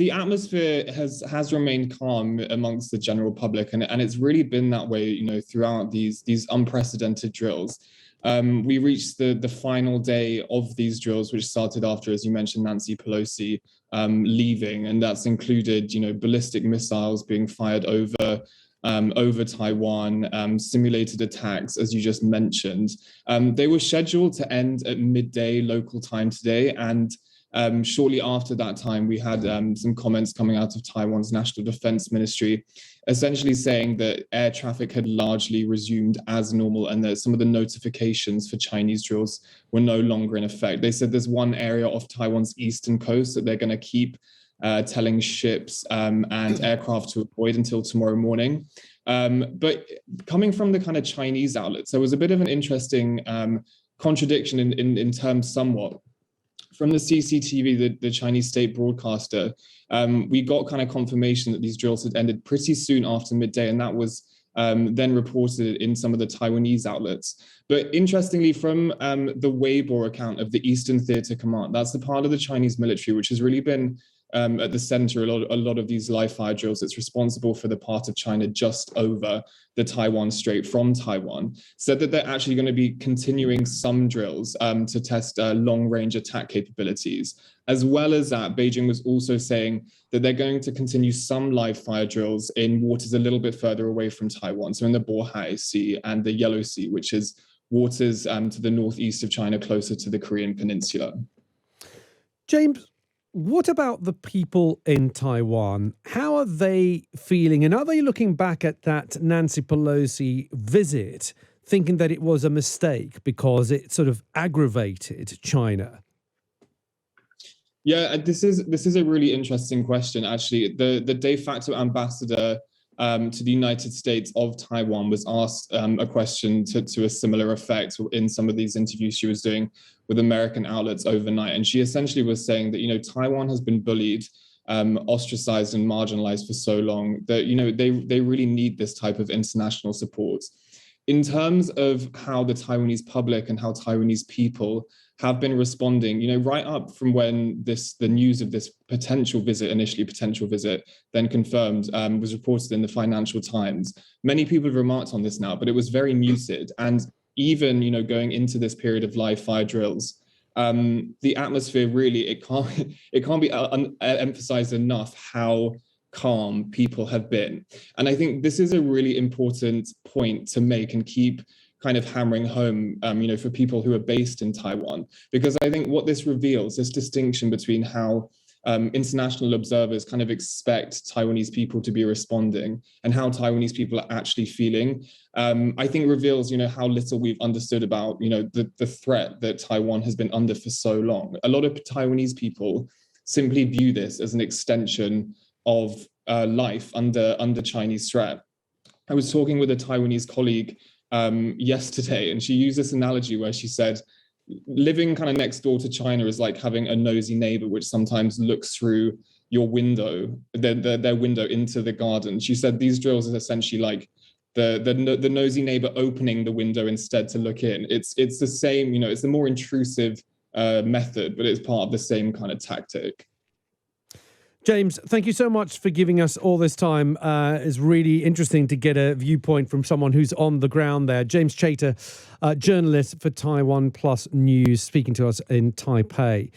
the atmosphere has remained calm amongst the general public, and it's really been that way, throughout these unprecedented drills. We reached the final day of these drills, which started after, as you mentioned, Nancy Pelosi leaving, and that's included, ballistic missiles being fired over Taiwan, simulated attacks, as you just mentioned. They were scheduled to end at midday local time today, and shortly after that time, we had some comments coming out of Taiwan's National Defense Ministry, essentially saying that air traffic had largely resumed as normal and that some of the notifications for Chinese drills were no longer in effect. They said there's one area off Taiwan's eastern coast that they're going to keep telling ships and aircraft to avoid until tomorrow morning. But coming from the kind of Chinese outlets, there was a bit of an interesting contradiction in terms somewhat. From the CCTV, the Chinese state broadcaster, we got kind of confirmation that these drills had ended pretty soon after midday, and that was then reported in some of the Taiwanese outlets. But interestingly, from the Weibo account of the Eastern Theater Command, that's the part of the Chinese military which has really been at the center a lot of these live fire drills. It's responsible for the part of China just over the Taiwan Strait from Taiwan, said that they're actually going to be continuing some drills to test long-range attack capabilities. As well as that, Beijing was also saying that they're going to continue some live fire drills in waters a little bit further away from Taiwan, so in the Bohai Sea and the Yellow Sea, which is waters to the northeast of China, closer to the Korean Peninsula. James, what about the people in Taiwan? How are they feeling? And are they looking back at that Nancy Pelosi visit thinking that it was a mistake because it sort of aggravated China? Yeah, this is a really interesting question, actually. The de facto ambassador to the United States of Taiwan was asked a question to a similar effect in some of these interviews she was doing with American outlets overnight. And she essentially was saying that, Taiwan has been bullied, ostracized and marginalized for so long that, they really need this type of international support. In terms of how the Taiwanese public and how Taiwanese people have been responding, right up from when the news of this initially potential visit, then confirmed, was reported in the Financial Times. Many people have remarked on this now, but it was very muted. And even, going into this period of live fire drills, the atmosphere really, it can't be emphasized enough how calm people have been. And I think this is a really important point to make and keep kind of hammering home, for people who are based in Taiwan, because I think what this reveals, this distinction between how international observers kind of expect Taiwanese people to be responding and how Taiwanese people are actually feeling, I think reveals, how little we've understood about, the threat that Taiwan has been under for so long. A lot of Taiwanese people simply view this as an extension of life under Chinese threat. I was talking with a Taiwanese colleague yesterday, and she used this analogy where she said, living kind of next door to China is like having a nosy neighbor, which sometimes looks through your window, their window into the garden. She said these drills is essentially like the nosy neighbor opening the window instead to look in. It's the same, it's the more intrusive method, but it's part of the same kind of tactic. James, thank you so much for giving us all this time. It's really interesting to get a viewpoint from someone who's on the ground there. James Chater, journalist for TaiwanPlus News, speaking to us in Taipei.